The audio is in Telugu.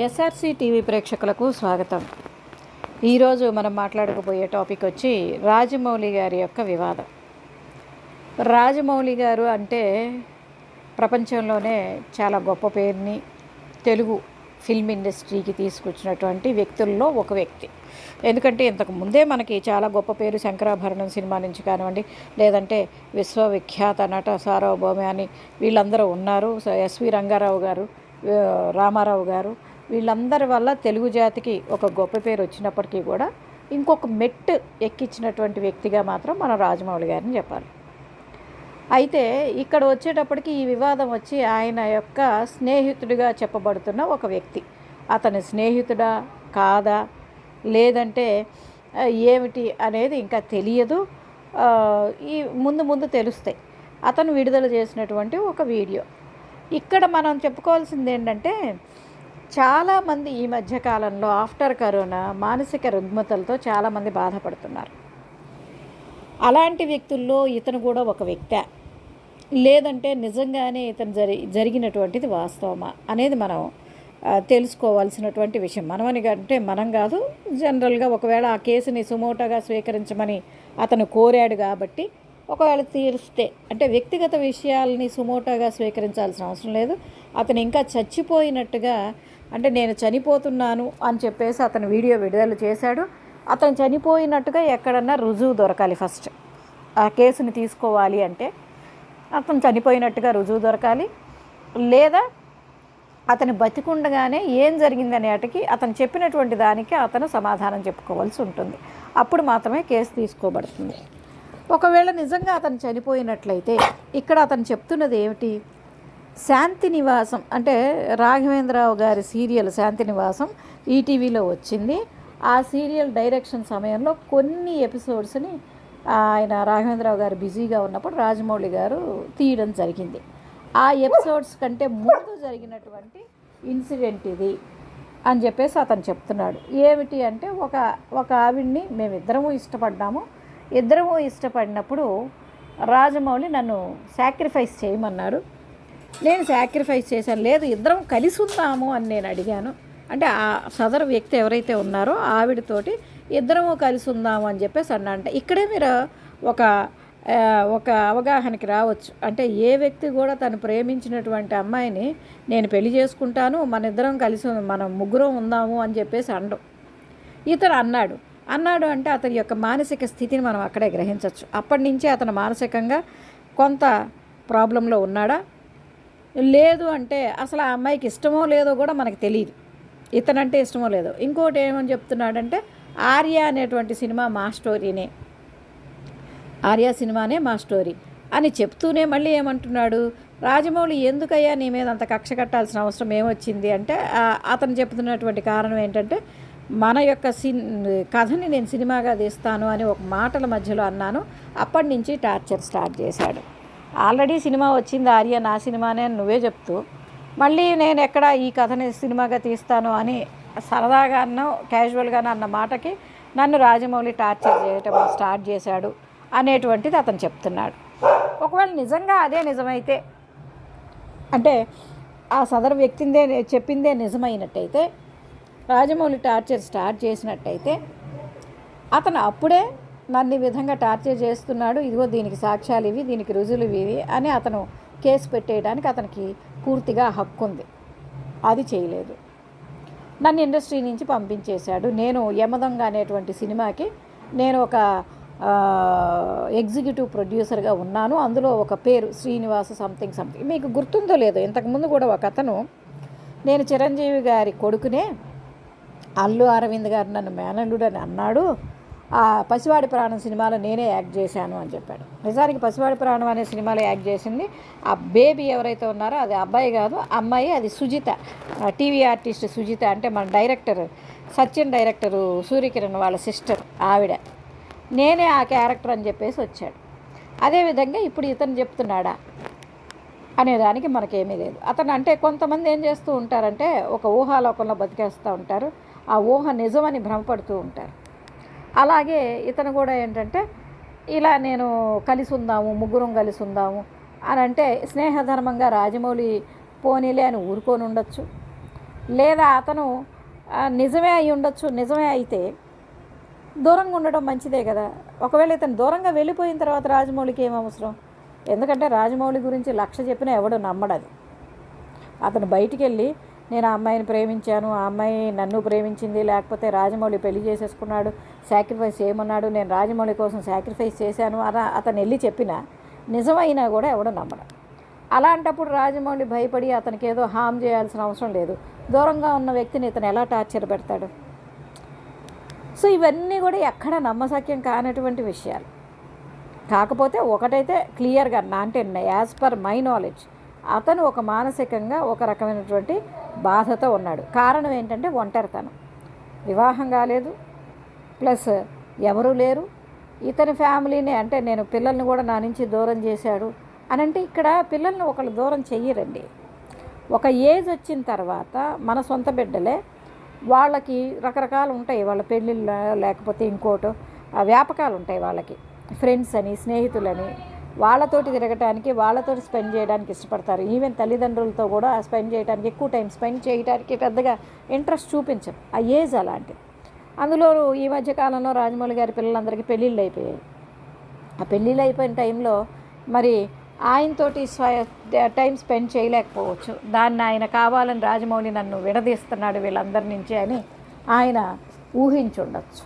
ఎస్ఆర్సి టీవీ ప్రేక్షకులకు స్వాగతం. ఈరోజు మనం మాట్లాడకపోయే టాపిక్ వచ్చి రాజమౌళి గారి యొక్క వివాదం. రాజమౌళి గారు అంటే ప్రపంచంలోనే చాలా గొప్ప పేరుని తెలుగు ఫిల్మ్ ఇండస్ట్రీకి తీసుకొచ్చినటువంటి వ్యక్తుల్లో ఒక వ్యక్తి. ఎందుకంటే ఇంతకు ముందే మనకి చాలా గొప్ప పేరు శంకరాభరణం సినిమా నుంచి కానివ్వండి, లేదంటే విశ్వవిఖ్యాత నట సార్వభౌమ అని వీళ్ళందరూ ఉన్నారు. ఎస్వి రంగారావు గారు, రామారావు గారు, వీళ్ళందరి వల్ల తెలుగు జాతికి ఒక గొప్ప పేరు వచ్చినప్పటికీ కూడా ఇంకొక మెట్టు ఎక్కించినటువంటి వ్యక్తిగా మాత్రం మనం రాజమౌళి గారిని చెప్పాలి. అయితే ఇక్కడ వచ్చేటప్పటికి ఈ వివాదం వచ్చి ఆయన యొక్క స్నేహితుడిగా చెప్పబడుతున్న ఒక వ్యక్తి, అతని స్నేహితుడా కాదా లేదంటే ఏమిటి అనేది ఇంకా తెలియదు. ఈ ముందు తెలుస్తాయి. అతను విడుదల చేసినటువంటి ఒక వీడియో. ఇక్కడ మనం చెప్పుకోవాల్సింది ఏంటంటే, చాలామంది ఈ మధ్యకాలంలో ఆఫ్టర్ కరోనా మానసిక రుగ్మతలతో చాలామంది బాధపడుతున్నారు. అలాంటి వ్యక్తుల్లో ఇతను కూడా ఒక వ్యక్తి, లేదంటే నిజంగానే ఇతను జరిగినటువంటిది వాస్తవమా అనేది మనం తెలుసుకోవాల్సినటువంటి విషయం. మనం కాదు, జనరల్గా ఒకవేళ ఆ కేసుని సుమోటోగా స్వీకరించమని అతను కోరాడు కాబట్టి ఒకవేళ తీరిస్తే, అంటే వ్యక్తిగత విషయాలని సుమోటోగా స్వీకరించాల్సిన అవసరం లేదు. అతను ఇంకా చచ్చిపోయినట్టుగా, అంటే నేను చనిపోతున్నాను అని చెప్పేసి అతను వీడియో విడుదల చేశాడు. అతను చనిపోయినట్టుగా ఎక్కడన్నా రుజువు దొరకాలి. ఫస్ట్ ఆ కేసుని తీసుకోవాలి అంటే అతను చనిపోయినట్టుగా రుజువు దొరకాలి, లేదా అతను బతికుండగానే ఏం జరిగిందనేటికి అతను చెప్పినటువంటి దానికి అతను సమాధానం చెప్పుకోవాల్సి ఉంటుంది. అప్పుడు మాత్రమే కేసు తీసుకోబడుతుంది. ఒకవేళ నిజంగా అతను చనిపోయినట్లయితే ఇక్కడ అతను చెప్తున్నది ఏమిటి? శాంతి నివాసం అంటే రాఘవేంద్రరావు గారి సీరియల్ శాంతి నివాసం ఈటీవీలో వచ్చింది. ఆ సీరియల్ డైరెక్షన్ సమయంలో కొన్ని ఎపిసోడ్స్ని ఆయన రాఘవేంద్రరావు గారు బిజీగా ఉన్నప్పుడు రాజమౌళి గారు తీయడం జరిగింది. ఆ ఎపిసోడ్స్ కంటే ముందు జరిగినటువంటి ఇన్సిడెంట్ ఇది అని చెప్పేసి అతను చెప్తున్నాడు. ఏమిటి అంటే, ఒక ఆవిడ్ని మేమిద్దరము ఇష్టపడ్డాము. ఇద్దరము ఇష్టపడినప్పుడు రాజమౌళి నన్ను సాక్రిఫైస్ చేయమన్నారు. నేను సాక్రిఫైస్ చేశాను. లేదు, ఇద్దరం కలిసి ఉందాము అని నేను అడిగాను. అంటే ఆ సదరు వ్యక్తి ఎవరైతే ఉన్నారో ఆవిడతోటి ఇద్దరము కలిసి ఉందాము అని చెప్పేసి అన్నంట. ఇక్కడే మీరు ఒక అవగాహనకి రావచ్చు. అంటే ఏ వ్యక్తి కూడా తను ప్రేమించినటువంటి అమ్మాయిని నేను పెళ్లి చేసుకుంటాను, మన ఇద్దరం కలిసి మనం ముగ్గురం ఉందాము అని చెప్పేసి అండం. ఇతను అన్నాడు అంటే అతని యొక్క మానసిక స్థితిని మనం అక్కడే గ్రహించవచ్చు. అప్పటి నుంచే అతను మానసికంగా కొంత ప్రాబ్లంలో ఉన్నాడా, లేదు అంటే అసలు ఆ అమ్మాయికి ఇష్టమో లేదో కూడా మనకు తెలియదు. ఇతనంటే ఇష్టమో లేదో. ఇంకోటి ఏమని చెప్తున్నాడంటే, ఆర్య అనేటువంటి సినిమా మా స్టోరీనే, ఆర్య సినిమానే మా స్టోరీ అని చెప్తూనే మళ్ళీ ఏమంటున్నాడు, రాజమౌళి ఎందుకయ్యా నీ మీద అంత కక్ష కట్టాల్సిన అవసరం ఏమొచ్చింది అంటే, అతను చెప్తున్నటువంటి కారణం ఏంటంటే, మన యొక్క కథని నేను సినిమాగా తీస్తాను అని ఒక మాటల మధ్యలో అన్నాను. అప్పటి నుంచి టార్చర్ స్టార్ట్ చేశాడు. ఆల్రెడీ సినిమా వచ్చింది ఆర్య నా సినిమానే అని నువ్వే చెప్తూ, మళ్ళీ నేను ఎక్కడ ఈ కథని సినిమాగా తీస్తాను అని సరదాగా క్యాజువల్గానో అన్న మాటకి నన్ను రాజమౌళి టార్చర్ చేయటం స్టార్ట్ చేశాడు అనేటువంటిది అతను చెప్తున్నాడు. ఒకవేళ నిజంగా అదే నిజమైతే, అంటే ఆ సదరు వ్యక్తిందే చెప్పిందే నిజమైనట్టయితే, రాజమౌళి టార్చర్ స్టార్ట్ చేసినట్టయితే, అతను అప్పుడే నన్ను ఈ విధంగా టార్చర్ చేస్తున్నాడు, ఇదిగో దీనికి సాక్ష్యాలు ఇవి, దీనికి రుజువులు ఇవి అని అతను కేసు పెట్టేయడానికి అతనికి పూర్తిగా హక్కు ఉంది. అది చేయలేదు. నన్ను ఇండస్ట్రీ నుంచి పంపించేశాడు. నేను యమదొంగ అనేటువంటి సినిమాకి నేను ఒక ఎగ్జిక్యూటివ్ ప్రొడ్యూసర్గా ఉన్నాను. అందులో ఒక పేరు శ్రీనివాస సంథింగ్. మీకు గుర్తుందో లేదో, ఇంతకుముందు కూడా ఒక అతను, నేను చిరంజీవి గారి కొడుకునే, అల్లు అరవింద్ గారు నన్ను మేనల్లుడు అని అన్నాడు, ఆ పసివాడి ప్రాణం సినిమాలో నేనే యాక్ట్ చేశాను అని చెప్పాడు. నిజానికి పసివాడి ప్రాణం అనే సినిమాలో యాక్ట్ చేసింది ఆ బేబీ ఎవరైతే ఉన్నారో అది అబ్బాయి కాదు, అమ్మాయి. అది సుజిత, టీవీ ఆర్టిస్ట్ సుజిత. అంటే మన డైరెక్టర్ సచిన్ డైరెక్టరు సూర్యకిరణ్ వాళ్ళ సిస్టర్ ఆవిడ. నేనే ఆ క్యారెక్టర్ అని చెప్పేసి వచ్చాడు. అదేవిధంగా ఇప్పుడు ఇతను చెప్తున్నాడా అనేదానికి మనకేమీ లేదు. అతను అంటే కొంతమంది ఏం చేస్తూ ఉంటారంటే, ఒక ఊహాలోకంలో బతికేస్తూ ఉంటారు, ఆ ఊహ నిజమని భ్రమపడుతూ ఉంటారు. అలాగే ఇతను కూడా ఏంటంటే, ఇలా నేను కలిసి ఉందాము, ముగ్గురం కలిసి ఉందాము అని అంటే స్నేహధర్మంగా రాజమౌళి పోనీలే అని ఊరుకొని ఉండొచ్చు. లేదా అతను నిజమే అయి ఉండొచ్చు. నిజమే అయితే దూరంగా ఉండడం మంచిదే కదా. ఒకవేళ ఇతను దూరంగా వెళ్ళిపోయిన తర్వాత రాజమౌళికి ఏం అవసరం? ఎందుకంటే రాజమౌళి గురించి 1,00,000 చెప్పినా ఎవడు నమ్మడది. అతను బయటికి వెళ్ళి నేను ఆ అమ్మాయిని ప్రేమించాను, ఆ అమ్మాయి నన్ను ప్రేమించింది, లేకపోతే రాజమౌళి పెళ్లి చేసేసుకున్నాడు, సాక్రిఫైస్ చేయమన్నాడు, నేను రాజమౌళి కోసం సాక్రిఫైస్ చేశాను అలా అతను వెళ్ళి చెప్పినా నిజమైనా కూడా ఎవడు నమ్మడం. అలాంటప్పుడు రాజమౌళి భయపడి అతనికి ఏదో హామ్ చేయాల్సిన అవసరం లేదు. దూరంగా ఉన్న వ్యక్తిని ఇతను ఎలా టార్చర్ పెడతాడు? సో ఇవన్నీ కూడా ఎక్కడ నమ్మశక్యం కానటువంటి విషయాలు. కాకపోతే ఒకటైతే క్లియర్గా అంటే యాజ్ పర్ మై నాలెడ్జ్ అతను ఒక మానసికంగా ఒక రకమైనటువంటి బాధతో ఉన్నాడు. కారణం ఏంటంటే ఒంటరితనం, వివాహం కాలేదు, ప్లస్ ఎవరూ లేరు. ఇతని ఫ్యామిలీని అంటే నేను పిల్లల్ని కూడా నా నుంచి దూరం చేశాడు అని అంటే ఇక్కడ పిల్లల్ని ఒకళ్ళు దూరం చెయ్యరండి. ఒక ఏజ్ వచ్చిన తర్వాత మన సొంత బిడ్డలే, వాళ్ళకి రకరకాలు ఉంటాయి, వాళ్ళ పెళ్ళిళ్ళు లేకపోతే ఇంకోటో వ్యాపకాలు ఉంటాయి వాళ్ళకి, ఫ్రెండ్స్ అని స్నేహితులని, వాళ్ళతోటి తిరగటానికి వాళ్ళతోటి స్పెండ్ చేయడానికి ఇష్టపడతారు. ఈవెన్ తల్లిదండ్రులతో కూడా స్పెండ్ చేయడానికి ఎక్కువ టైం స్పెండ్ చేయడానికి పెద్దగా ఇంట్రెస్ట్ చూపించరు. ఆ ఏజ్ అలాంటిది. అందులో ఈ మధ్యకాలంలో రాజమౌళి గారి పిల్లలందరికీ పెళ్ళిళ్ళు అయిపోయాయి. ఆ పెళ్ళిళ్ళు అయిపోయిన టైంలో మరి ఆయనతోటి టైం స్పెండ్ చేయలేకపోవచ్చు. దాన్ని ఆయన కావాలని రాజమౌళి నన్ను విడదీస్తున్నాడు వీళ్ళందరి నుంచి అని ఆయన ఊహించుండొచ్చు.